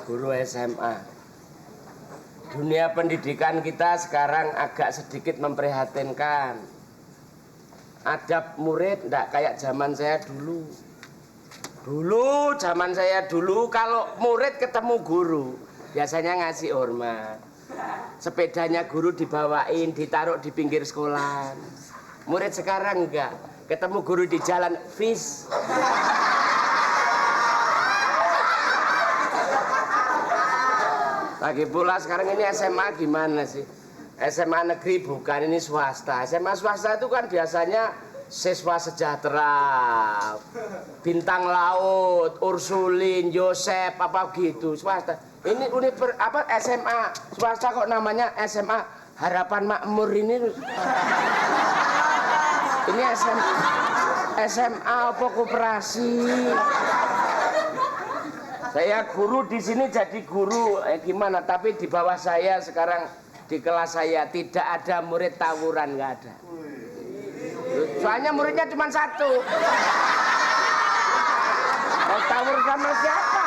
guru SMA. Dunia pendidikan kita sekarang agak sedikit memprihatinkan. Adab murid enggak kayak zaman saya dulu. Zaman saya dulu kalau murid ketemu guru, biasanya ngasih hormat. Sepedanya guru dibawain, ditaruh di pinggir sekolah. Murid sekarang enggak. Ketemu guru di jalan, fish. Lagi pula sekarang ini SMA gimana sih? SMA negeri bukan, ini swasta. SMA swasta itu kan biasanya siswa sejahtera, bintang laut, Ursulin, Yosep, apa gitu, swasta. Ini SMA swasta kok namanya SMA Harapan Makmur ini. Ini SMA apa koperasi? Saya guru di sini jadi guru, gimana? Tapi di bawah saya sekarang di kelas saya tidak ada murid tawuran, nggak ada. Soalnya muridnya cuma satu. Mau tawur sama siapa?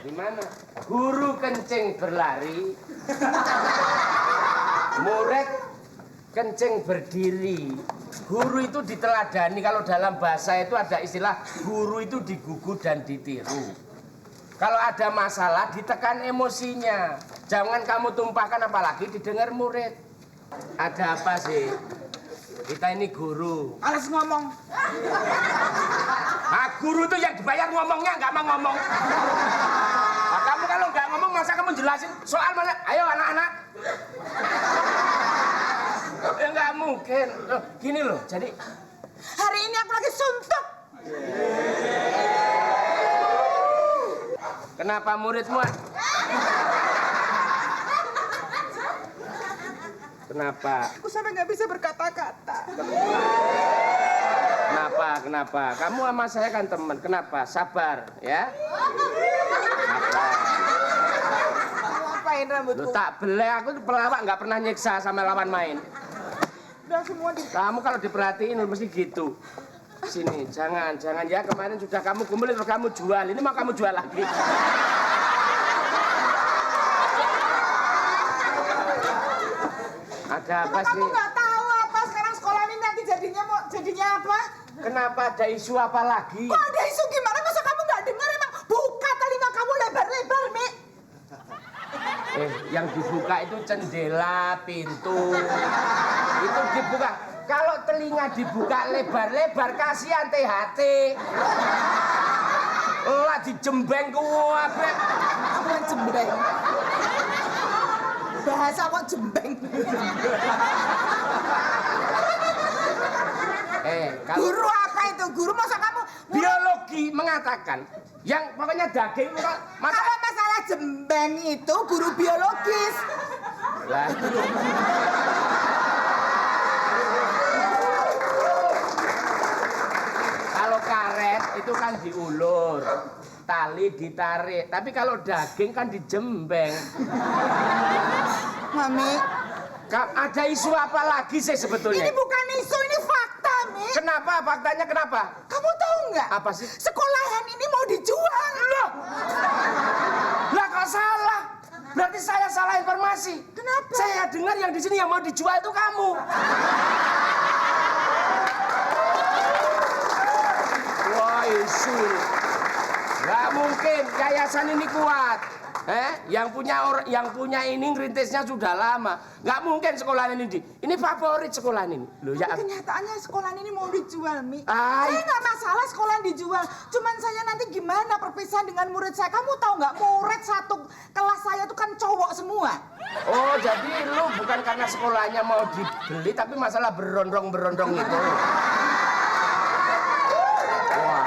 Gimana? Guru kencing berlari. Murid kencing berdiri. Guru itu diteladani. Kalau dalam bahasa itu ada istilah guru itu digugu dan ditiru. Kalau ada masalah ditekan emosinya. Jangan kamu tumpahkan, apalagi didengar murid. Ada apa sih? Kita ini guru. Males ngomong. Nah, guru itu yang dibayar ngomongnya, nggak mau ngomong. Nah, kamu kalau nggak ngomong, masa kamu jelasin soal mana? Ayo anak-anak. Ya nggak mungkin. Loh, gini loh, jadi Hari ini aku lagi suntuk. kenapa muridmu? Kenapa? Aku sampai nggak bisa berkata-kata. Kenapa? Kamu sama saya kan teman. Kenapa? Sabar, ya. Sabar. Ngapain rambutku? Lu tak belai, aku tuh pelawak nggak pernah nyiksa sama lawan main. Udah semua di... Kamu kalau diperhatiin mesti gitu. Sini, jangan ya, kemarin sudah kamu kumpulin terus kamu jual. Ini mau kamu jual lagi. Ada apa sih? Kamu nggak tahu apa sekarang sekolah ini nanti jadinya apa? Kenapa ada isu apa lagi? Kok ada isu gimana? Masa kamu nggak dengar emang? Buka telinga kamu lebar-lebar, Mi. Yang dibuka itu jendela, pintu. Itu dibuka. Kalau telinga dibuka lebar-lebar, kasihan THT. Lah dijembeng kuwabe. Apa jembeng? Bahasa kok jembeng? Guru apa itu? Guru masa kamu? Biologi mengatakan yang pokoknya daging Kalau masalah jembeng itu guru biologis. Lah. Kalau karet itu kan diulur, tali ditarik. Tapi kalau daging kan dijembeng. Mami, ada isu apa lagi sih sebetulnya? ini bukan isu, ini fakta, Mi. Kenapa? Faktanya kenapa? Kamu tahu nggak? Apa sih? Sekolahan ini mau dijual. Loh! Lah kok salah? Berarti saya salah informasi. Kenapa? Saya dengar yang di sini yang mau dijual itu kamu. Wah, isu. Nggak mungkin yayasan ini kuat. Yang punya ini ngerintisnya sudah lama. Nggak mungkin sekolah ini favorit sekolah ini. Loh, ya. Kenyataannya sekolah ini mau dijual, Mi. Ay. Saya nggak masalah sekolah dijual. Cuman saya nanti gimana perpisahan dengan murid saya. Kamu tahu nggak, murid satu kelas saya tuh kan cowok semua. Oh, jadi lu bukan karena sekolahnya mau dibeli, tapi masalah berondong-berondong itu. Wah,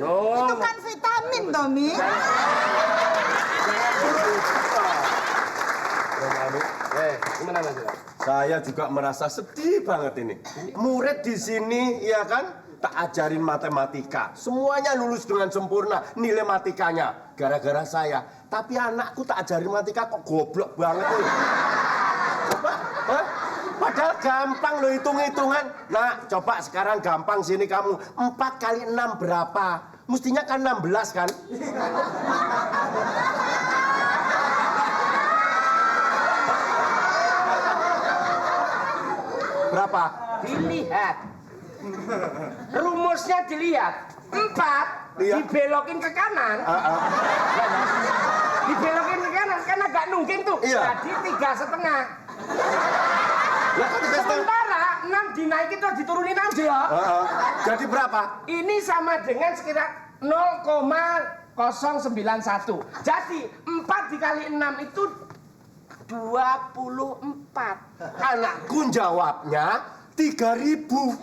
no. Itu kan vitamin, Tommy. Gimana Mas? Saya juga merasa sedih banget ini. Murid di sini, ya kan, tak ajarin matematika. Semuanya lulus dengan sempurna, nilai matikanya gara-gara saya. Tapi anakku tak ajarin matematika kok goblok banget nih. Coba, Padahal gampang lo hitung-hitungan. Nah, coba sekarang gampang sini kamu. 4 kali 6 berapa? Mestinya kan 16 kan? Berapa? Dilihat. Rumusnya dilihat. 4 Iya. dibelokin ke kanan. Dibelokin ke kanan karena gak nungging tuh. Iya. Jadi 3,5. Lah, kan kita Sementara 6 dinaikin terus diturunin aja. Jadi berapa? Ini sama dengan sekitar 0,091. Jadi 4 dikali 6 itu 24. Anakku jawabnya 3.000.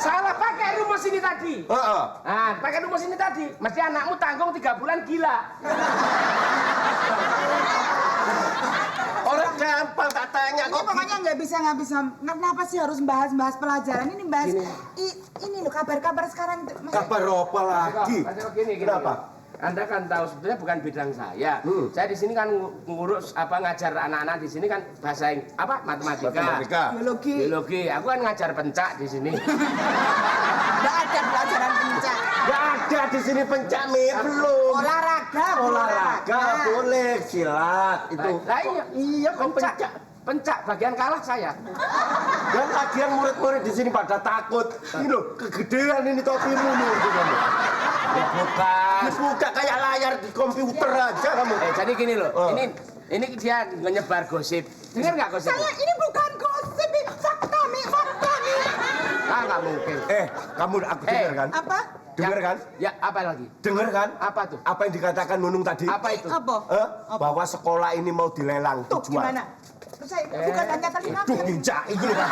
Salah pakai rumus ini tadi. Nah, pakai rumus ini tadi. Mesti anakmu tanggung 3 bulan gila. Orang gampang tak tanya Ini kok. pokoknya nggak bisa. Kenapa sih harus bahas pelajaran ini bahas ini loh kabar-kabar sekarang. Kabar apa lagi? Gini. Kenapa? Anda kan tahu sebetulnya bukan bidang saya. Saya di sini kan ngurus ngajar anak-anak di sini kan bahasa matematika. Biologi. Aku kan ngajar pencak di sini. Nggak ada pelajaran pencak. Gak ada di sini pencak belum. Olahraga. Boleh silat itu. Lah iya kan pencak. Pencak bagian kalah saya. Dan lagian murid-murid di sini pada takut. Ini loh, kegedean ini topimu nih. Bukan. Buka kayak layar di komputer aja kamu. Jadi gini loh. Ini dia nyebar gosip. Dengar nggak gosip? Saya ini bukan gosip, fakta nih. Ah, nggak mungkin. Kamu aku dengar kan? Apa? Dengar kan? Ya, apa lagi? Dengar kan? Apa tuh? Apa yang dikatakan Nunung tadi? Apa itu? Apa? Bahwa sekolah ini mau dilelang, Tuh dijual. gimana? Saya bukan hanya terima. Duh, injak ini kan.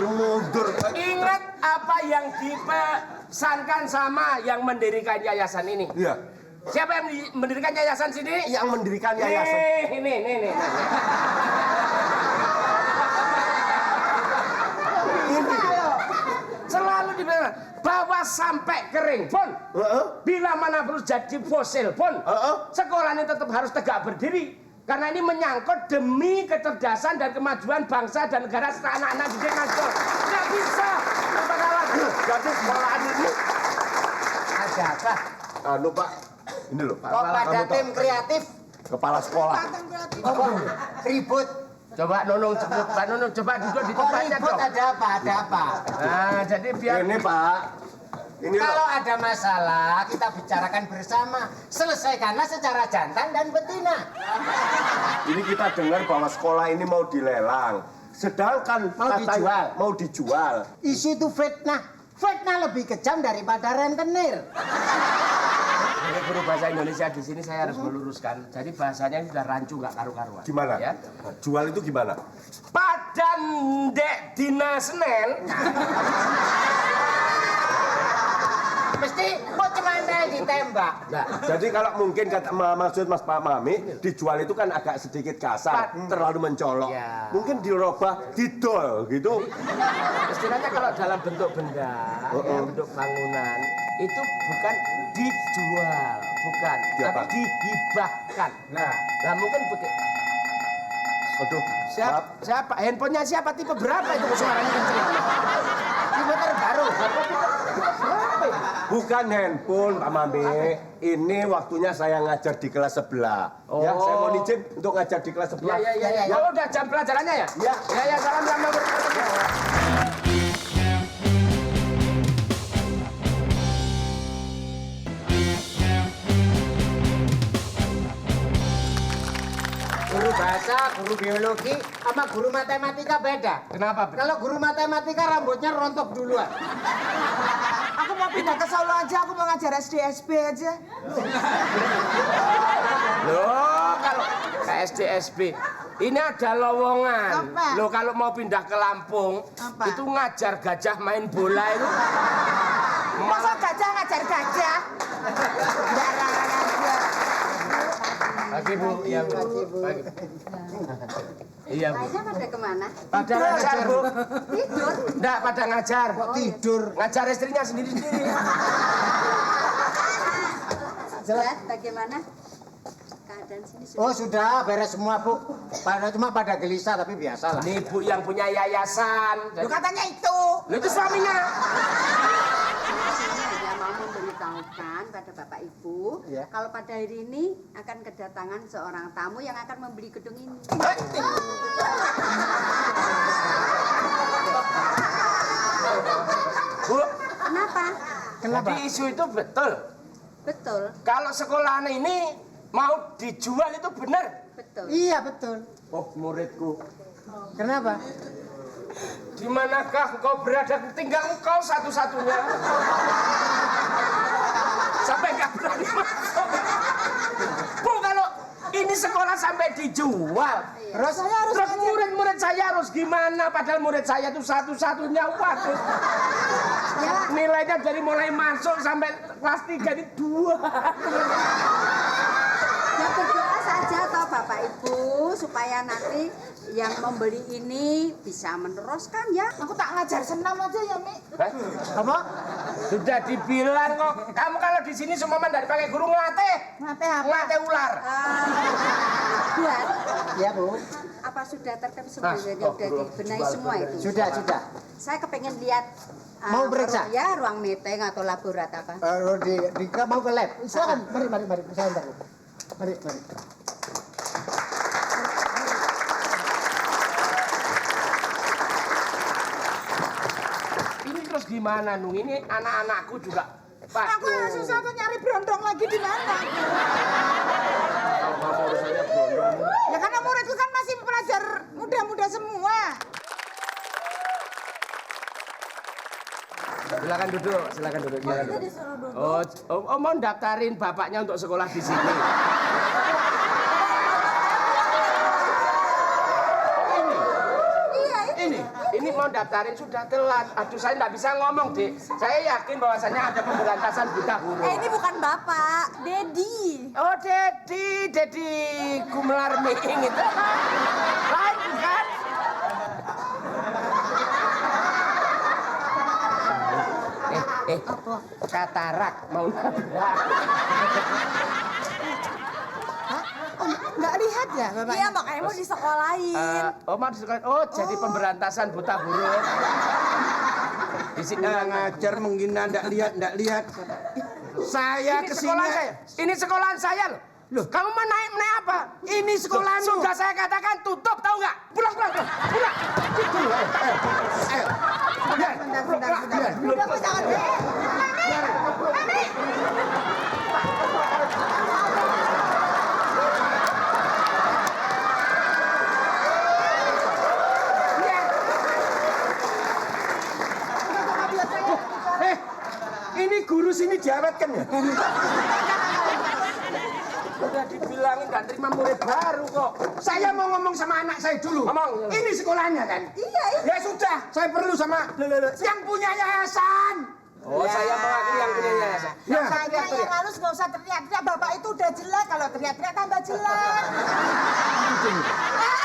Mundur. Ingat apa yang dipesankan sama yang mendirikan yayasan ini? Iya. Siapa yang mendirikan yayasan sini? Yang mendirikan yayasan. Ini. Selalu dibilang bahwa sampai kering pun, bila mana perlu jadi fosil pun, sekolah ini tetap harus tegak berdiri. Karena ini menyangkut demi kecerdasan dan kemajuan bangsa dan negara serta anak-anak didik nasional. Nggak bisa. Jadi sekolahan ini Ada apa? Pak, ini loh. Kok pada tim kreatif Kepala sekolah. ribut? Coba Nunung sebut, Pak Nunung coba duduk di Kok tempatnya ribut dong. ada apa? Ada apa? Nah, jadi biar Ini Pak. Ini Kalau loh. ada masalah kita bicarakan bersama. Selesaikanlah secara jantan dan betina. Ini kita dengar bahwa sekolah ini mau dilelang. Sedangkan mau dijual. Isu itu fitnah. Fitnah lebih kejam daripada rentenir. Jadi guru bahasa Indonesia di sini saya harus meluruskan. Jadi bahasanya sudah rancu nggak karu-karuan. Gimana? Ya. Jual itu gimana? Padan dek dina Senen. Mesti kok cuma ditembak. Nah, Jadi kalau mungkin kata maksud Mas Pak Mami, dijual itu kan agak sedikit kasar, terlalu mencolok. Ya. Mungkin dirubah didol gitu. istilahnya kalau dalam bentuk benda, ya, bentuk bangunan, itu bukan dijual, bukan, Diapa? tapi dihibahkan. Nah mungkin begitu. Aduh, Siapa? Handphonenya siapa? Tipe berapa itu suaranya kenceng? Tipe terbaru. bukan handphone Pak Mami. Ini waktunya saya ngajar di kelas sebelah. Ya, saya mau izin untuk ngajar di kelas sebelah. Ya. Oh, udah jam pelajarannya ya? Ya, salam sama Guru bahasa, guru biologi, sama guru matematika beda. Kenapa? Kalau guru matematika rambutnya rontok duluan. Aku mau pindah ke Solo aja, aku mau ngajar SD SP aja. Loh, kalau ke SD SP ini ada lowongan. Apa? Loh, kalau mau pindah ke Lampung, Apa? itu ngajar gajah main bola itu. Masa gajah ngajar gajah? Barangan aja. Pagi Bu, iya Bu. Pagi. Iya Bu. Kayaknya pada kemana? Pada ngajar Bu. Tidur. Enggak, pada ngajar. Tidur. Ngajar istrinya sendiri-sendiri. Jelas bagaimana keadaan sini sudah. Oh sudah, beres semua Bu. Pada gelisah tapi biasa lah. Nih Bu yang punya yayasan. Lu katanya itu. Lu itu suaminya. Saya hanya mau memberitahukan pada Bapak Ibu, Iya. kalau pada hari ini akan kedatangan seorang tamu yang akan membeli gedung ini. Bu, Kenapa? jadi isu itu betul. Betul, Kalau sekolahan ini mau dijual itu benar. betul. Iya betul. Oh, muridku. Kenapa? Di manakah engkau berada? Tinggal engkau satu-satunya. Sampai nggak berani masuk. Bu, kalau ini sekolah sampai dijual, Terus terus murid-murid saya harus gimana? Padahal murid saya itu satu-satunya. Waduh. Ya, Nilainya dari mulai masuk sampai kelas 3 ini 2. ya berdoa saja toh Bapak Ibu supaya nanti yang membeli ini bisa meneruskan ya. Aku tak ngajar senam aja ya, Mi. apa? Sudah dibilang kok, kamu kalau di sini semua dari pakai guru ngelatih. Ngateh apa? Ngelatih ular. Buat Iya Bu. apa sudah terkait sebenarnya udah dibenahi semua itu? Sudah. Saya kepengen lihat Mau periksa? ya ruang meeting atau laborat apa. Mau ke lab. Silakan. Mari. Saya antar Bu. Mari. Ini terus gimana, Nung? Ini anak-anakku juga. Aku yang susah tuh nyari berondong lagi di mana? Ya karena muridku kan masih pelajar muda-muda semua. Silakan duduk. Oh, mau daftarin bapaknya untuk sekolah di sini. Ini mau daftarin sudah telat. Aduh, saya nggak bisa ngomong, Dek. Saya yakin bahwasannya ada pemberantasan buta huruf. Ini bukan Bapak, Dedi. Oh, Dedi Gumelar Ming itu. Lain bukan? Katarak mau nabrak. Nggak lihat ya Bapak? Iya, makanya mau disekolahin. Mau disekolahin. Oh, jadi pemberantasan buta huruf. Di sini Ngajar menghina, ndak lihat. Saya ini sekolah kesini. saya. Ini sekolahan saya loh. Loh, kamu mau naik apa? Ini sekolahmu. Sudah saya katakan tutup, tahu nggak? Pulang. Ayo. Bentar. Udah kok jangan. Mami. Ini guru sini diawetkan ya? Udah dibilangin nggak terima murid baru kok. Saya mau ngomong sama anak saya dulu. Ngomong. Ini sekolahnya kan? Iya. Ya sudah, saya perlu sama yang punya yayasan. Oh, saya mengakui yang punya yayasan. Ya. Makanya yang halus nggak usah teriak-teriak. Bapak itu udah jelek. Kalau teriak-teriak tambah jelek.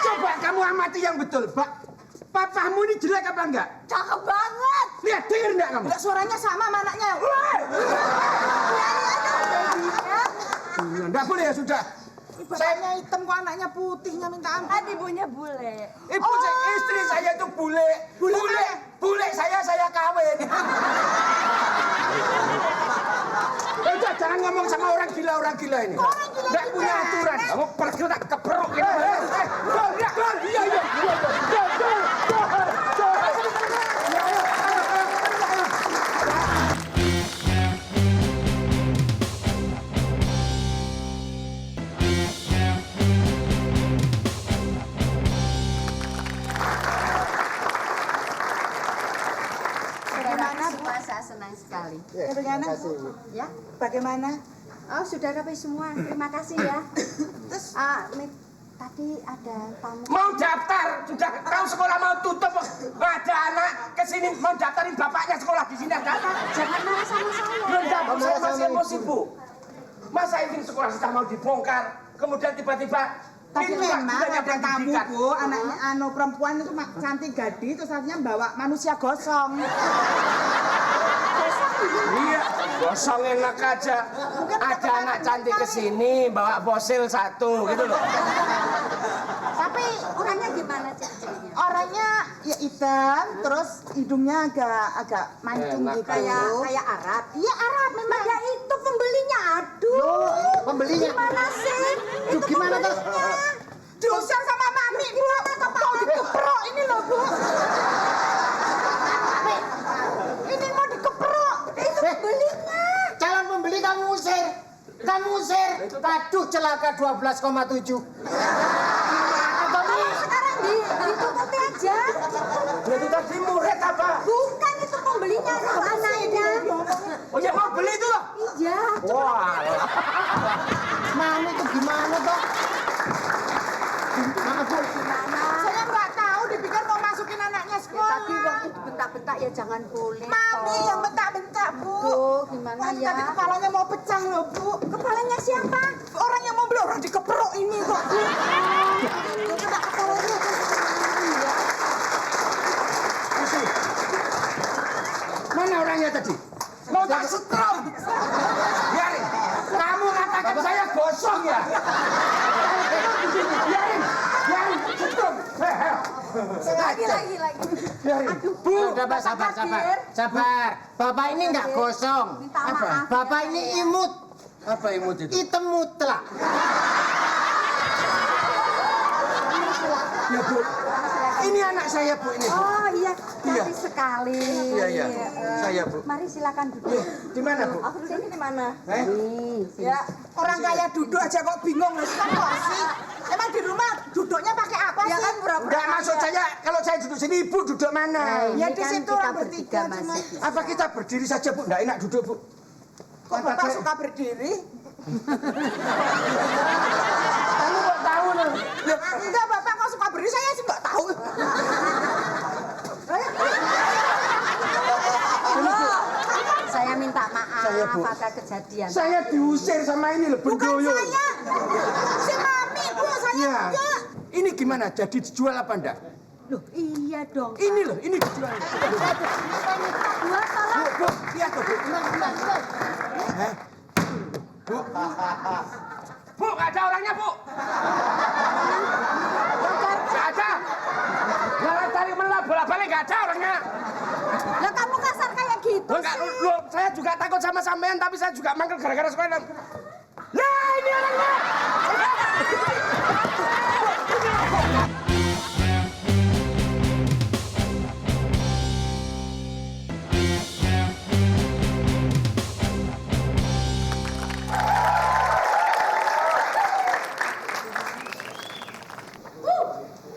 Coba kamu amati yang betul, Pak. Papamu ini jelek apa enggak? Cakep banget. Lihat, denger enggak kamu? Enggak, suaranya sama sama anaknya. Enggak boleh ya sudah. Bapaknya hitam kok anaknya putihnya minta ampun. Ibunya bule. Ibu istri saya itu bule. Bule saya kawin. Udah, jangan ngomong sama orang gila ini. Enggak punya aturan. Kamu pergi tak keperuk ini. Iya. Bagaimana semua saya senang sekali. Bagaimana? Ya. Bagaimana? Oh, sudah rapi semua. Terima kasih ya. Terus tadi ada tamu. Mau daftar, sudah tahu sekolah mau tutup. Ada anak kesini mau daftarin bapaknya sekolah di sini ada anak. Jangan marah sama saya. Belum daftar, saya masih emosi, Bu. Masa ini sekolah sudah mau dibongkar, kemudian tiba-tiba Tapi itulah memang gunanya ada tamu pendidikan. Bu, anaknya perempuan itu cantik gadis, terus akhirnya bawa manusia gosong. Iya, Gosong enak aja. Ada anak cantik kesini bawa fosil satu gitu loh. Tapi orangnya gimana ceweknya? Orangnya ya hitam, terus hidungnya agak mancung Enak. gitu. Kayak Arab. Iya Arab memang. Ya itu pembelinya, aduh. Pembelinya. Gimana sih? Itu gimana tuh? Diusir sama mami, Bu. Mau dikeprok ini loh, Bu. Ini mau dikeprok. Itu pembelinya. Calon pembeli kamu usir. Kamu usir. Aduh, celaka 12,7. Sekarang ditutupi aja. Itu tadi murid apa? Bukan itu pembelinya, itu anaknya. Oh ya mau beli itu loh. Iya. Wah. Mami itu gimana toh? Maaf Bu. Gimana? Saya nggak tahu, dipikir mau masukin anaknya Tadi sekolah. waktu bentak-bentak ya jangan boleh. Mami toh. yang bentak-bentak, Bu. Aduh, gimana Tadi ya? kepalanya mau pecah loh, Bu. Kepalanya siapa? Orang yang mau beli orang dikeprok ini kok, Bu. Coba ketawa dulu. Mana orangnya tadi? Mau tak setrum. Biarin. Kamu katakan saya gosong ya. Biarin, setrum. Lagi. Aduh, Bu. Udah Pak, sabar. Bapak ini nggak gosong. Minta maaf. Bapak ini imut. Apa imut itu? Hitam mutlak. Ya Bu, ini anak saya Bu ini. Oh iya, Iya. cantik sekali. Iya. Saya Bu. Mari silakan duduk. Di mana Bu? Aku duduknya di mana? Eh? Nih, sini. Ya, orang kaya duduk aja kok bingung loh. Kok sih? Emang di rumah duduknya pakai apa Ya sih? kan pura-pura. Enggak maksud saya, kalau saya duduk sini, Ibu duduk mana? Ya Ini di kan situ kita orang bertiga bertiga masih. cuma. Apa kita berdiri saja Bu? Enggak enak duduk Bu. Kok Bapak suka berdiri? Kamu kok tahu loh? Enggak, Bapak kok suka berdiri? Saya sih nggak tahu. Saya minta maaf Saya, Bu. atas kejadian. Saya diusir sama ini loh, Bukan Bendoyo. saya. Si Mami, Bu, saya Iya. enggak. Ini gimana? Jadi dijual apa enggak? Loh, iya dong. Ini loh, ini dijual. Dua tolong. Bu, lihat tuh, Bu. Heh? Bu, Bu, nggak ada orangnya bu. Nggak ada. Jalan tarik menolak bolak-balik nggak ada orangnya. Lah kamu kasar kayak gitu Loh, nggak, sih. loh, saya juga takut sama sampean, tapi saya juga mangkel gara-gara sekolah. Lah, ini orangnya.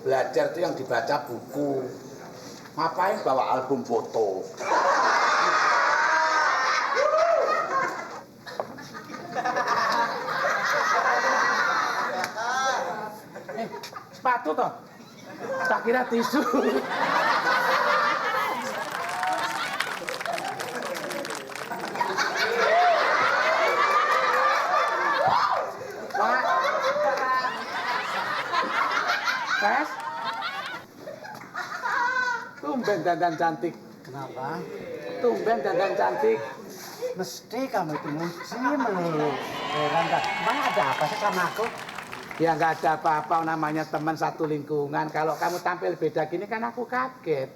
Belajar itu yang dibaca buku. Ngapain bawa album foto? Sepatu toh. Tak kira tisu. Pak. Pes. Tumben dandan cantik. Kenapa? Tumben dandan cantik. Mesti kamu itu muji melulu. Heran dah. Emang ada apa sih sama aku? Ya nggak ada apa-apa, namanya teman satu lingkungan. Kalau kamu tampil beda gini kan aku kaget.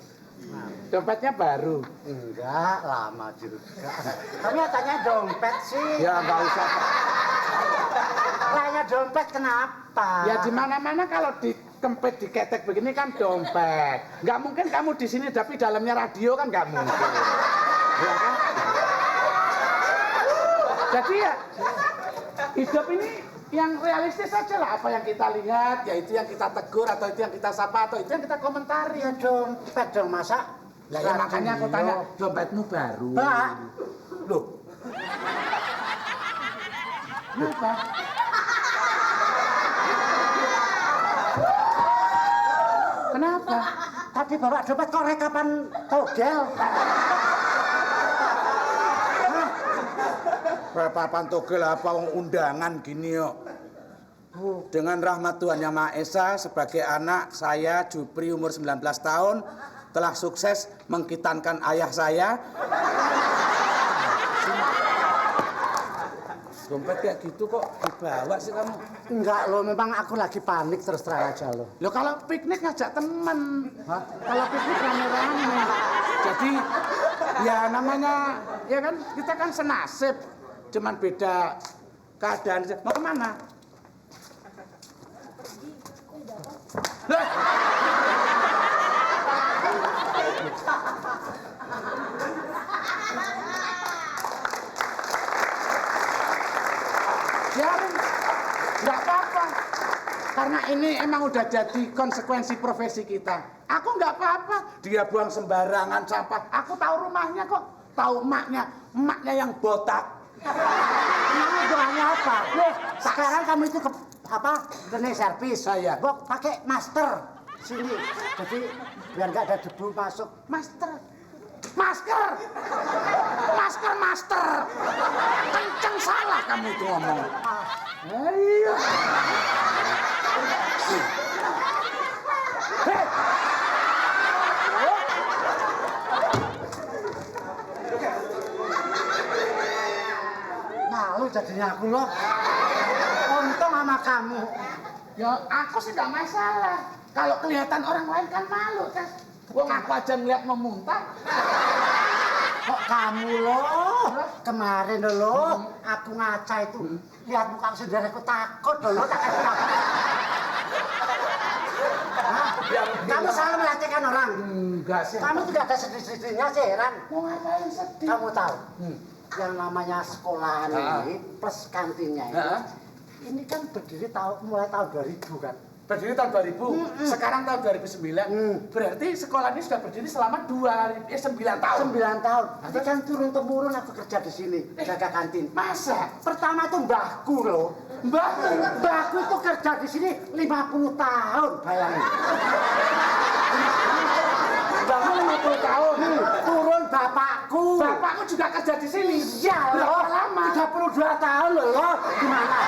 Dompetnya baru. Enggak, lama juga. Kamu tanya dompet sih. Ya nggak usah. Tanya dompet kenapa? Ya di mana-mana kalau dikempit, diketek begini kan dompet. Nggak mungkin kamu di sini tapi dalamnya radio kan nggak mungkin. Ya kan? Jadi ya hidup ini yang realistis saja lah. Apa yang kita lihat, ya itu yang kita tegur, atau itu yang kita sapa, atau itu yang kita komentari. Ya dompet dong, masa? Lah ya makanya aku tanya, dompetmu baru. Pak. Loh. Kenapa? Kenapa? Tadi bawa dompet kok rekapan togel? Papan togel apa wong undangan gini yo. Dengan rahmat Tuhan Yang Maha Esa, sebagai anak saya Jupri umur 19 tahun telah sukses mengkitankan ayah saya. dompet kayak gitu kok dibawa sih kamu? Enggak loh, memang aku lagi panik terus terang aja loh. Loh kalau piknik ngajak temen. Hah? Kalau piknik rame-rame. Jadi ya namanya ya kan kita kan senasib, cuman beda keadaan. Mau kemana? Lah. Biarin, nggak apa-apa. Karena ini emang udah jadi konsekuensi profesi kita. Aku nggak apa-apa. Dia buang sembarangan sampah. Aku tahu rumahnya kok. Tahu emaknya yang botak. Emangnya doanya apa? Loh, sekarang kamu itu apa? Cleaning service. Saya. Bok, pakai master sini. Jadi biar nggak ada debu masuk. Master. Kenceng salah kamu itu ngomong. Ayo. Hei. Malu jadinya aku loh. Untung sama kamu. Ya aku sih nggak masalah. Kalau kelihatan orang lain kan malu kan. Wong aku aja ngeliat memuntah. Kok kamu loh? Kemarin loh, aku ngaca itu. Lihat muka saudara aku takut loh, tak kasih takut. Kamu selalu melecehkan orang. Enggak sih. Kamu tidak ada sedih-sedihnya sih, heran. Mau ngapain sedih? Kamu tahu, yang namanya sekolahan ini plus kantinnya itu, ini kan berdiri mulai tahun 2000 kan. Berdiri tahun 2000, sekarang tahun 2009. Berarti sekolah ini sudah berdiri selama 9 tahun. 9 tahun. Nanti kan turun-temurun aku kerja di sini, jaga kantin. Masa? Pertama itu mbahku loh. Mbahku itu kerja di sini 50 tahun, bayangin. Mbahmu 50 tahun. Turun bapakku. Bapakmu juga kerja di sini. Iya loh. Berapa lama? 32 tahun loh. Gimana?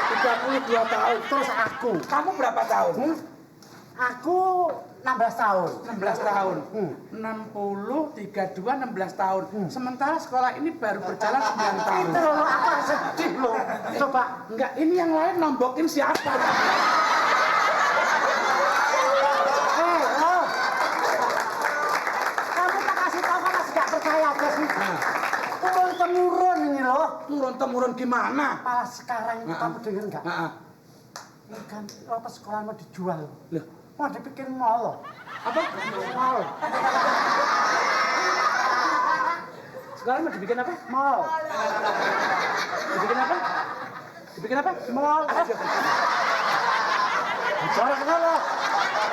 32 tahun. Terus aku. Kamu berapa tahun? Aku 16 tahun. 16 tahun. 60, 32, 16 tahun. Sementara sekolah ini baru berjalan 9 tahun. Itu loh, aku sedih loh. Coba. Enggak, ini yang lain nombokin siapa? Loh. Kamu tak kasih tahu kan masih gak percaya aja sih. Turun-temurun ini loh. Turun-temurun gimana? Malah sekarang ini kamu denger nggak? Heeh. Kan apa sekolah mau dijual? Loh, Mau dibikin mall. apa? Mall. Sekarang mau dibikin apa? Mall. Dibikin apa? Dibikin apa? Mall. Bicara kenapa?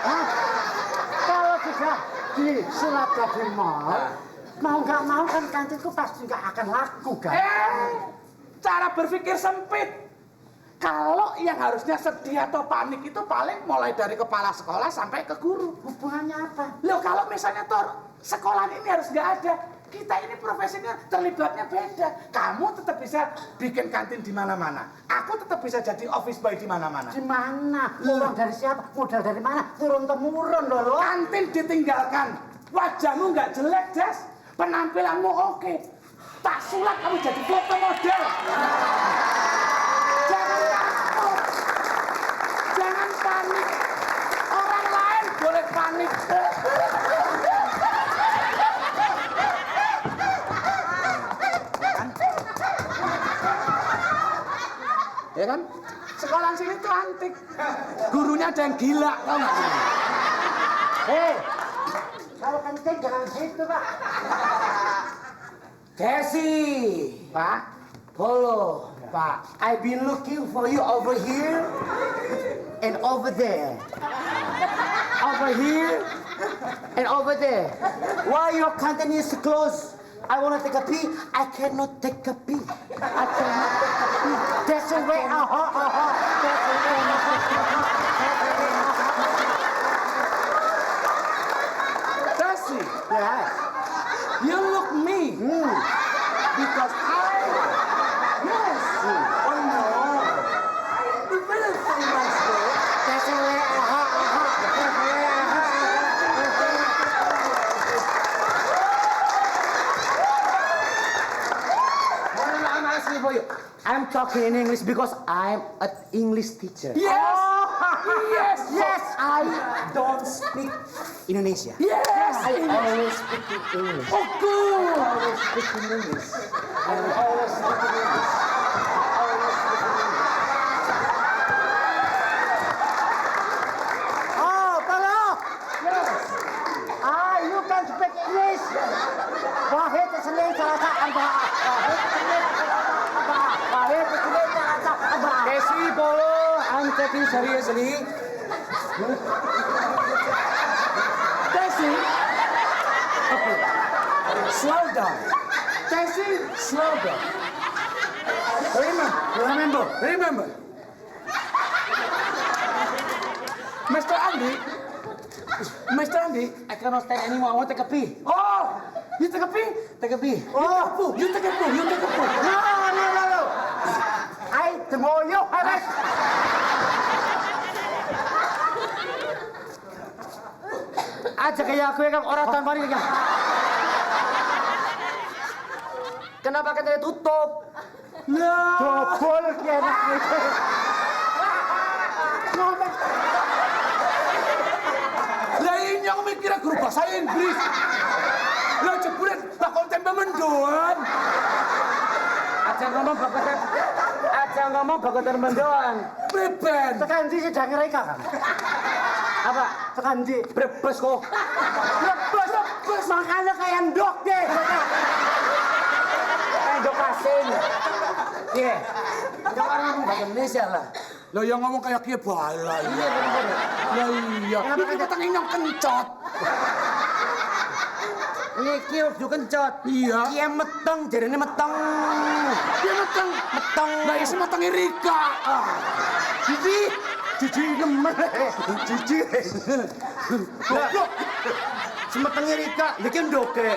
Hah? Kalau sudah disulap jadi mall, mau nggak mau kan kantinku pasti nggak akan laku kan? Cara berpikir sempit. Kalau yang harusnya sedih atau panik itu paling mulai dari kepala sekolah sampai ke guru. Hubungannya apa? Loh kalau misalnya sekolah ini harus nggak ada, kita ini profesinya terlibatnya beda. Kamu tetap bisa bikin kantin di mana-mana. Aku tetap bisa jadi office boy di mana-mana. Di mana? Uang dari siapa? Modal dari mana? Turun-temurun loh. Kantin ditinggalkan. Wajahmu nggak jelek, Jas. Penampilanmu oke. Tak sulap kamu jadi foto model. Jangan takut. Jangan panik. Orang lain boleh panik. Ya kan? Sekolah sini tuh antik. Gurunya ada yang gila, tau nggak? Hei, kalau kencing jangan situ pak. Desi, Pak, Polo, Pak. I've been looking for you over here and over there. Over here and over there. Why your canteen is closed? I want to take a pee. I cannot take a pee. I cannot take a pee. That's the way. That's the way. Desi, Yes. you look me. Because yes. Oh no. You really think that's good? That's the way. I'm talking in English because I'm an English teacher. Yes. Yes, I don't speak Indonesia. Yes. I always speak in English. Oh, good. I always speak in English. I always speak in English. Oh, Palok! Yes. You can speak English. Wahid Isnin Salasa Arba'ah. Wahid Isnin Salasa Arba'ah. Desi, Polo, I'm taking seriously. Desi. Okay. Slow down. Desi, slow down. Remember. Mr. Andy, I cannot stand anymore. I want to take a pee. oh, you take a pee? Take a pee. You take a poo. No. I tomorrow you have it. Aja kayak aku yang orang tanpa ini. Kenapa kita tutup? Dobol kena. Lah ini yang mikirnya guru bahasa Inggris. Lah jebulan bakal tempe mendoan. Aja ngomong bagotan mendoan. Beben. Tekan di sedang mereka kan? Apa? Tekan di brebes kok. Brebes. Makanya kayak endok deh. Endok asin. Iya. Jangan ngomong bahasa Indonesia lah. Lah yang ngomong kayak kia balai. Iya bener. Lah iya. Lu kita tengin yang kencot. Ini kia udah kencot. Iya. Kia meteng, jadinya meteng. Dia meteng. Lah isi meteng Rika. Cici nemen. Cici. Goblok. Semetengnya Rika, bikin doke.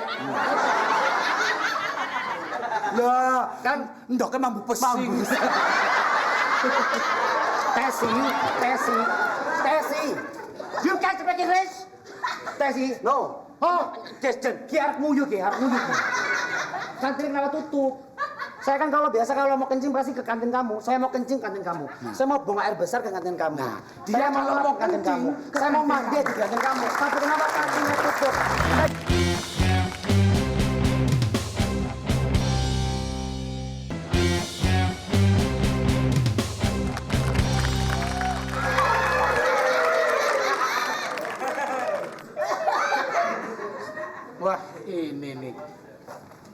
Lah kan ndoknya mambu pesing. Tesi. You can't speak English. Tesi, no. Oh, Jason, harus nguyuk. Kantin kenapa tutup? Saya kan kalau mau kencing pasti ke kantin kamu. Saya mau kencing kantin kamu. Saya mau buang air besar ke kantin kamu. Dia kalau mau kantin kencing, kamu. Saya mau mandi di kantin kamu. Tapi kenapa kantinnya tutup? Wah, ini nih.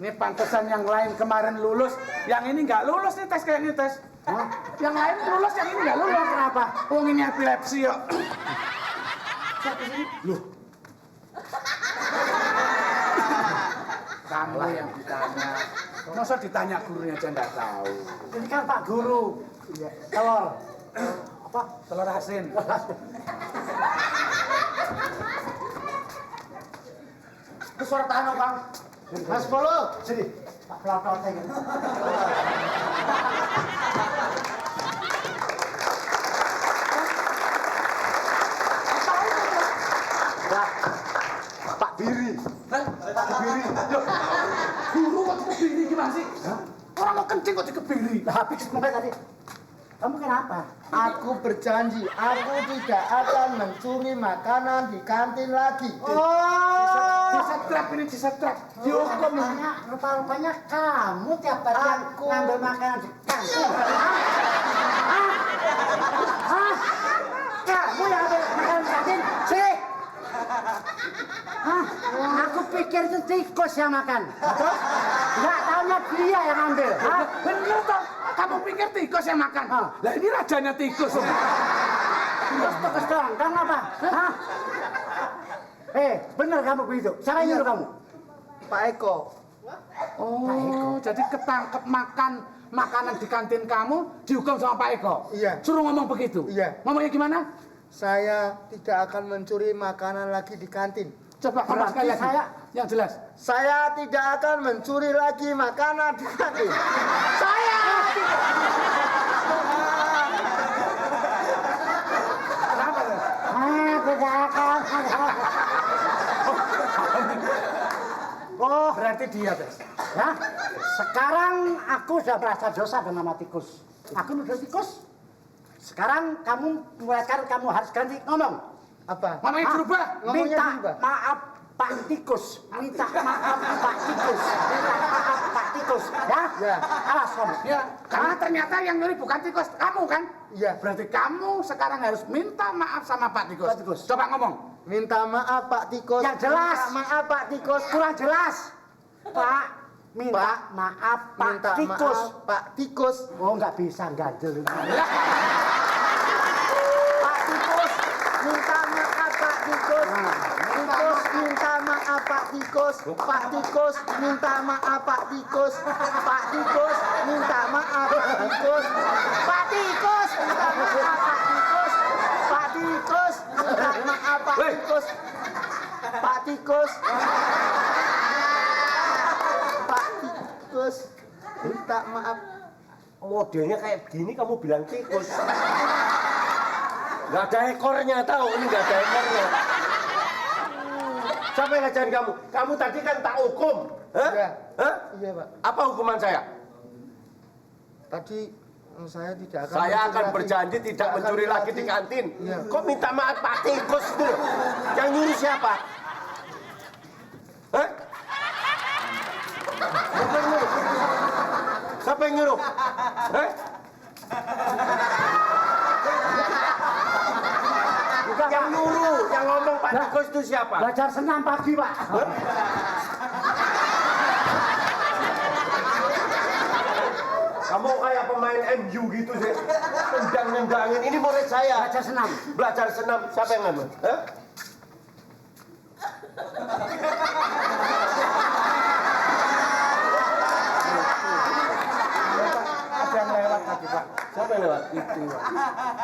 Ini pantesan yang lain kemarin lulus, yang ini nggak lulus nih tes kayak ini tes. Hah? Yang lain lulus, yang ini nggak lulus. Kenapa? Oh ini epilepsi yuk. Loh. Kamu yang ditanya. Masa ditanya gurunya aja nggak tahu. Ini kan Pak Guru. Telur. Apa? Telur asin. Itu suara tahanan, Bang. Mas Polo, sini. Pak pelototnya gitu. Pak Biri. Pak Biri. Guru kok kebiri gimana sih? Orang mau kencing kok dikebiri. Lah habis mulai tadi. Kamu kenapa? Aku berjanji, aku tidak akan mencuri makanan di kantin lagi. Disetrap ini disetrap. Dihukum rupa-rupanya kamu tiap hari ngambil makanan di kantin. Kamu yang ambil makanan di kantin? Sini. Aku pikir itu tikus yang makan. Terus? Nggak taunya dia yang ambil. Bener toh? Kamu pikir tikus yang makan? Lah ini rajanya tikus. Tikus doang. Kamu apa? Bener kamu begitu. Siapa yang nyuruh kamu? Pak Eko. Oh, jadi ketangkep makan makanan di kantin kamu dihukum sama Pak Eko? Iya. Suruh ngomong begitu? Iya. Ngomongnya gimana? Saya tidak akan mencuri makanan lagi di kantin. Coba ngomong sekali lagi. Yang jelas. Saya tidak akan mencuri lagi makanan di kantin. Saya kenapa? Tidak akan. Oh, berarti dia, Tes. Ya, sekarang aku sudah merasa dosa dengan nama tikus. Aku nuduh tikus. Sekarang mulai sekarang kamu harus ganti ngomong. Apa? Ngomongnya berubah. Ngomongnya Minta berubah. maaf Pak Tikus. Minta maaf Pak Tikus. Minta maaf Pak Tikus. Ya? Ya. Alas kamu. Ya, karena ternyata yang nyuri bukan tikus, kamu kan? Iya. Berarti kamu sekarang harus minta maaf sama Pak Tikus. Pak Tikus. Coba ngomong. Minta maaf Pak Tikus. Yang jelas. Minta maaf Pak Tikus. Kurang jelas. Pak, minta maaf Pak Minta Tikus. maaf Pak Tikus. Oh, nggak bisa ganjel. Pak Tikus. Minta maaf Pak Tikus. Tikus minta maaf Pak Tikus. Pak Tikus minta maaf Pak Tikus. Pak Tikus minta maaf Pak Tikus. Pak Tikus minta maaf Pak Tikus. Pak Tikus minta maaf Pak Tikus. Pak Tikus. Pak Tikus minta maaf. Modelnya kayak gini kamu bilang tikus. Nggak ada ekornya, tahu? Ini nggak ada ekornya. Siapa yang ngajarin kamu? Kamu tadi kan tak hukum. Hah? Iya. Hah? Iya Pak. Apa hukuman saya? Tadi saya tidak akan Saya akan lagi. berjanji tidak akan mencuri lagi di kantin. Iya. Kok minta maaf Pak Tikus itu loh? Yang nyuruh siapa? Hah? Siapa yang nyuruh? Siapa yang nyuruh? Hah? Yang nyuruh, yang ngomong Pak Tikus itu siapa? Belajar senam pagi, Pak. Kamu kayak pemain MU gitu sih. Tendang-nendangin. Ini murid saya. Belajar senam. Belajar senam. Siapa yang ngomong? Hah? Ada yang lewat tadi Pak. Siapa yang lewat? Itu.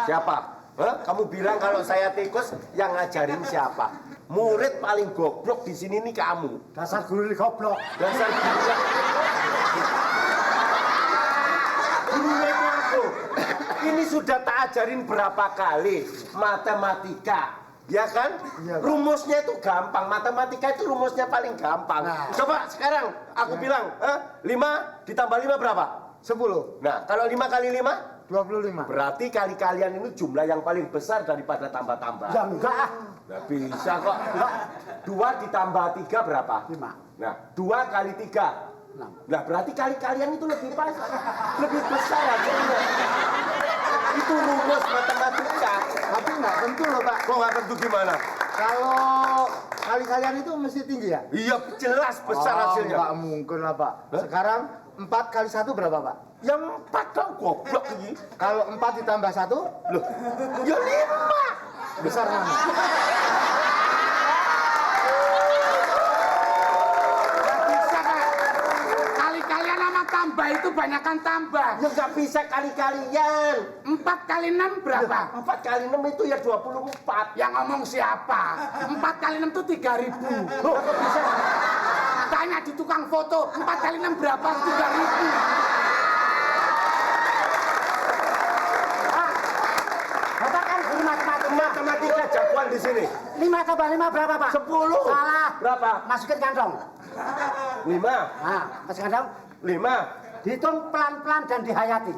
Siapa? Hah? Kamu bilang kalau saya tikus, yang ngajarin siapa? Murid paling goblok di sini nih kamu. Dasar guru ini goblok. Dasar gila. Gurunya itu aku. Ini sudah tak ajarin berapa kali matematika. Ya kan? Iya, Pak. Rumusnya itu gampang. Matematika itu rumusnya paling gampang. Nah. Coba sekarang aku bilang, 5 ditambah 5 berapa? 10. Nah, kalau 5 kali 5? 25. Berarti kali-kalian ini jumlah yang paling besar daripada tambah-tambah. Ya enggak ah. Nggak bisa kok. 2 ditambah 3 berapa? 5. Nah, 2 kali 3. 6. Nah, berarti kali-kalian itu lebih pas. Lebih besar hasilnya. Itu rumus matematika. Tapi nggak tentu loh Pak. Kok nggak tentu gimana? Kalau kali-kalian itu mesti tinggi ya? Iya, jelas besar hasilnya. Nggak mungkin lah Pak. Sekarang 4 kali 1 berapa Pak? Yang 4 dong, goblok ini. Kalau 4 ditambah 1? Loh, ya 5. Besar mana? Bisa Pak. Kali-kalian sama tambah itu banyakan tambah. Ya nggak bisa kali-kalian. 4 kali 6 berapa? 4 kali 6 itu ya 24. Yang ngomong siapa? 4 kali 6 itu 3.000. Loh, kok bisa? Tanya di tukang foto, 4 kali 6 berapa? 3.000. Bapak kan guru matematika. Matematika jagoan di sini. 5 tambah 5 berapa, Pak? 10. Salah. Berapa? Masukin kantong. 5. Nah, masukin kantong. 5. Dihitung pelan-pelan dan dihayati.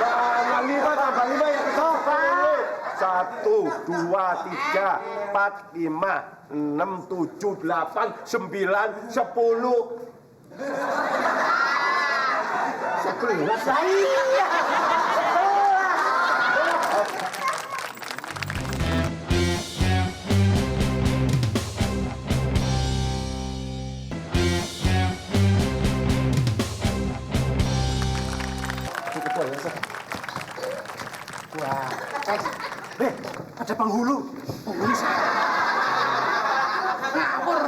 Nah, 5 tambah 5 yang Coba. 1, 2, 3, 4, 5, 6, 7, 8, 9, 10. 11. Lah iya. 11. Wah, ada penghulu. Penghulu siapa? Ngawur.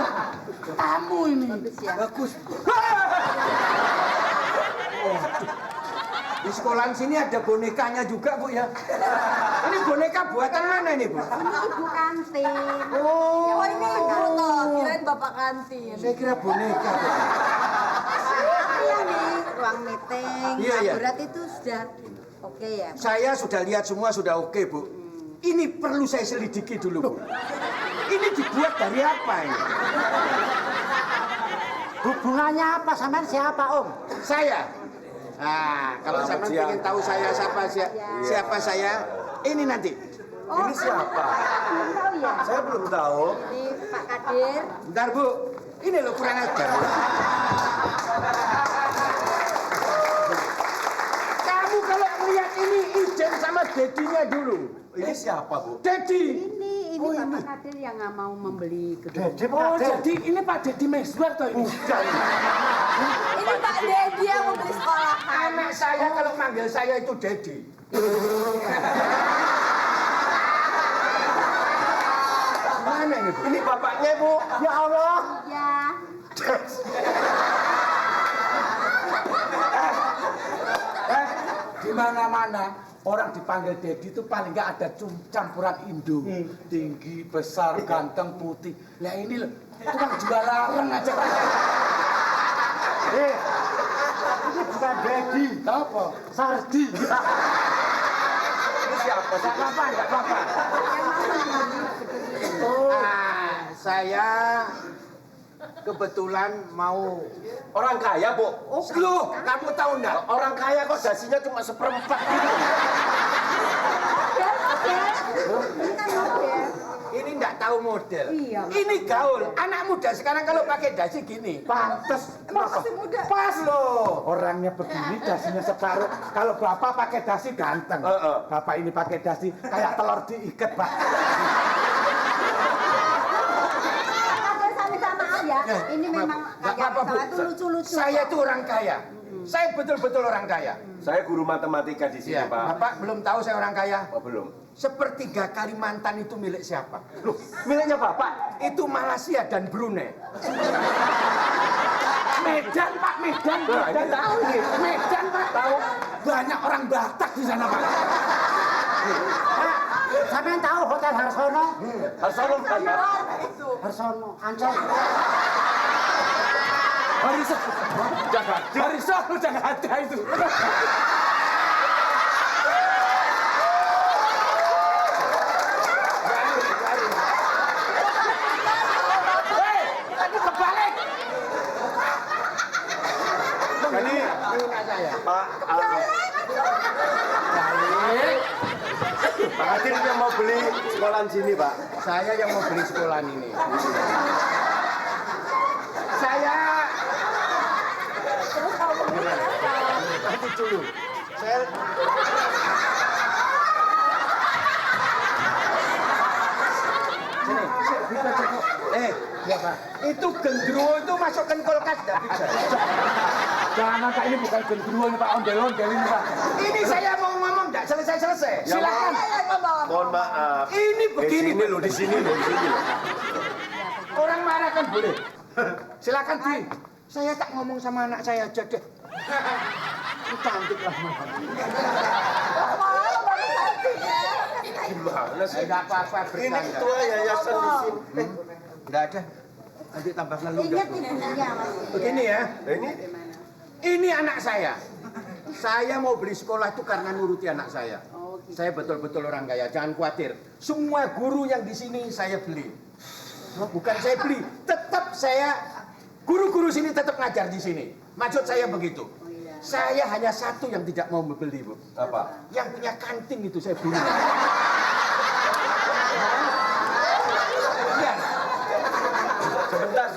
Tamu ini. Bagus. Di sekolahan sini ada bonekanya juga Bu ya. Ini boneka buatan mana ini Bu? Ini ibu kantin. Oh, ini ibu toh, kirain bapak kantin. saya kira boneka Bu. Iya nih, ruang meeting. Iya, iya. Berat itu sudah oke ya. Saya sudah lihat semua sudah oke Bu. Ini perlu saya selidiki dulu Bu. Ini dibuat dari apa ini? Hubungannya apa? Sampean siapa, Om? Saya. Nah, kalau sampean ingin tahu saya siapa saya, ini nanti. Ini siapa? Belum tahu ya? Saya belum tahu. Ini Pak Kadir. Bentar, Bu. Ini lo kurang ajar. Kamu kalau melihat ini izin sama dedinya dulu. Ini siapa, Bu? Dedi. Ini Bapak Kadir yang nggak mau membeli gedung. Oh, jadi ini Pak Dedi Meswar toh ini. Ini Pak Dedi yang membeli sekolah. Anak saya kalau manggil saya itu Dedi. Mana ini, Bu? Ini bapaknya, Bu. Ya Allah. Ya. Di mana-mana orang dipanggil Dedi itu paling nggak ada campuran Indo. Tinggi, besar, ganteng, putih. Nah ini loh, tukang jual larang aja. Ini bukan Dedi. Apa? Sardi. Ini siapa? Nggak apa-apa, nggak apa-apa. Saya kebetulan mau Orang kaya, Bu. Loh, kamu tahu nggak? Orang kaya kok dasinya cuma seperempat gitu. Ini nggak tahu model. Iya. Ini gaul. Anak muda sekarang kalau pakai dasi gini. Pantes. Masih muda. Pas loh. Orangnya begini dasinya separuh. Kalau bapak pakai dasi ganteng. Bapak ini pakai dasi kayak telur diikat, Pak. Kadir sama maaf ya. Ini memang Nggak apa-apa, Bu. itu lucu-lucu. Saya itu orang kaya. Saya betul-betul orang kaya. Saya guru matematika di sini, Iya, Pak. Bapak belum tahu saya orang kaya. Oh, belum. Sepertiga Kalimantan itu milik siapa? Loh, miliknya Bapak? Itu Malaysia dan Brunei. Medan, Pak, Medan. Nah, ini tahu nih. Medan, Pak. Tahu. Banyak orang Batak di sana, Pak. Pak, sampean tahu Hotel Harsono? Harsono bukan, Pak? Harsono, Ancol. Harissa. Harissa udah nggak ada itu. Hei, tadi kebalik. Jadi, saya. Pak Kadir yang mau beli sekolahan sini, Pak. Saya yang mau beli sekolahan ini. Saya nanti dulu. Saya sini, bisa cukup. Ya Pak. Itu gendruwo itu masukkan kulkas enggak bisa. Jangan Pak, ini bukan gendruwo ini Pak, ondel-ondel ini Pak. Ini saya mau ngomong enggak selesai-selesai. Silakan. Mohon maaf. Ini begini. Di sini loh, di sini loh, di sini loh. Orang marah kan boleh. Silakan Di. Saya tak ngomong sama anak saya aja deh. Cantik lah Mas. Gimana sih? Enggak apa-apa Ini bercanda. ketua yayasan di sini. Enggak ada. Nanti tambah lalu. Ingat ibunya Mas. Begini ya. Ini Ini anak saya. Saya mau beli sekolah itu karena nuruti anak saya. Oh, gitu. Saya betul-betul orang kaya, jangan khawatir. Semua guru yang di sini saya beli. Bukan saya beli, tetap saya guru-guru sini tetap ngajar di sini. Maksud saya begitu. Saya hanya satu yang tidak mau membeli, Bu. apa? Yang punya kantin itu saya beli. Iya. Sebentar.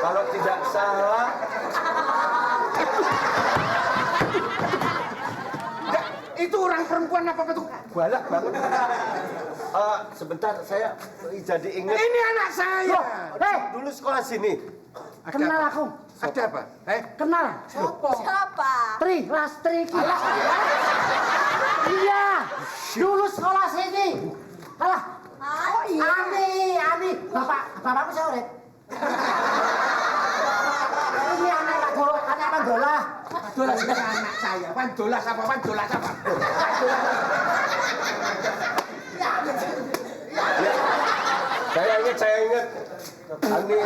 Kalau tidak salah, Itu orang perempuan apa tuh? Galak banget. sebentar saya jadi ingat. Ini anak saya. Hei, Dulu sekolah sini. Ada kenal apa? aku. Ada apa? Kenal. Siapa? Tri, Lastri. Iya, dulu sekolah sini. Alah, Oh iya. Ani. Bapakku saya urip. Ini anak Pandola. Dolas dengan anak saya. Pandolas apa? Saya ingat. Ani.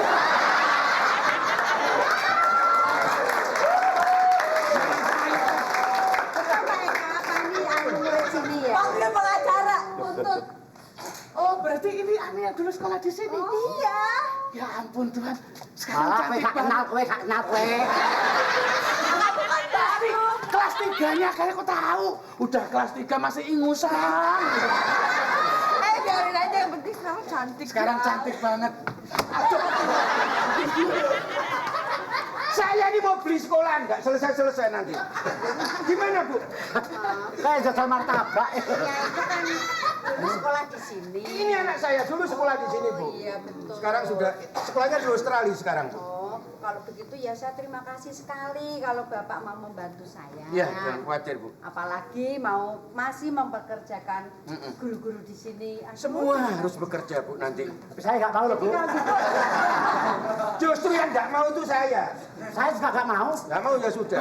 Apa nih murid sini ya? Panggil pengacara. Oh berarti Berarti ini Ani yang dulu sekolah di sini. Iya. Ya ampun Tuhan. Sekarang Alah, kowe cantik gak kenal, banget. kowe gak kenal kowe. Dari kelas 3-nya kayak kok tahu. Udah kelas 3 masih ingusan. Biarin aja, yang penting sekarang cantik. Sekarang ya. cantik banget. Aduh. Saya ini mau beli sekolah nggak selesai nanti. Gimana Bu? Kayak jajal martabak. Ya itu kan dulu sekolah di sini. Ini anak saya dulu sekolah di sini Bu. Iya betul. Sekarang sudah sekolahnya di Australia sekarang Bu. Oh, kalau begitu ya saya terima kasih sekali kalau Bapak mau membantu saya. Iya, jangan khawatir Bu. Apalagi masih mempekerjakan guru-guru di sini. Semua harus bekerja Bu nanti. Saya gak mau loh, Bu. Justru yang nggak mau itu saya. Saya juga gak mau. Nggak mau ya sudah.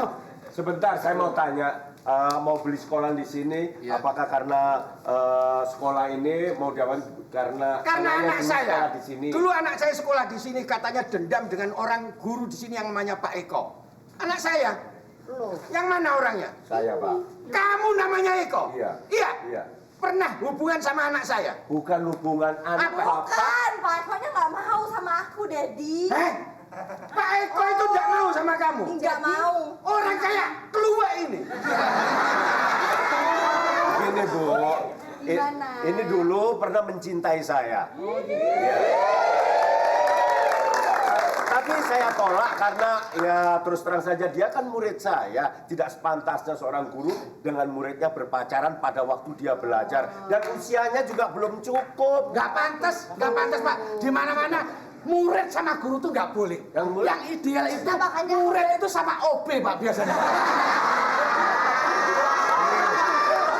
Sebentar, saya mau tanya, mau beli sekolah di sini, Iya. apakah karena sekolah ini mau diawan Karena karena anaknya anak dulu saya, sekolah di sini? dulu anak saya sekolah di sini katanya dendam dengan orang guru di sini yang namanya Pak Eko. Anak saya, Loh, yang mana orangnya? Saya, Pak. Kamu namanya Eko? Iya. Iya. Iya. Pernah hubungan sama anak saya? Bukan hubungan anak Apa? Bapak. kan Pak Eko-nya nggak mau sama aku, Dedi. Pak Eko itu nggak mau sama kamu? Nggak mau. Orang kayak keluar ini. Gini, Bu. Gimana? Ini dulu pernah mencintai saya. Iya. Tapi saya tolak karena ya terus terang saja dia kan murid saya. Tidak sepantasnya seorang guru dengan muridnya berpacaran pada waktu dia belajar. Dan usianya juga belum cukup. Nggak pantas Pak. Di mana-mana murid sama guru tuh nggak boleh. Yang ideal itu Nah, makanya- murid itu sama OB Pak biasanya.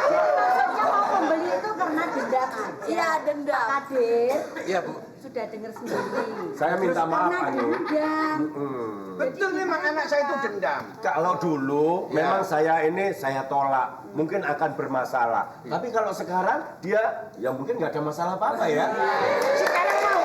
Maksudnya mau membeli itu karena dendam aja. Iya, dendam. Pak Kadir Iya Bu. sudah dengar sendiri. Saya minta maaf, Karena Ani. dendam. Betul memang anak saya itu dendam. Kalau dulu Ya. memang saya tolak, mungkin akan bermasalah. Tapi kalau sekarang dia ya mungkin nggak ada masalah apa-apa ya. Sekarang mau.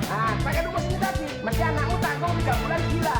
Nah, pakai rumus ini tadi. Mesti anakmu tanggung 3 bulan gila.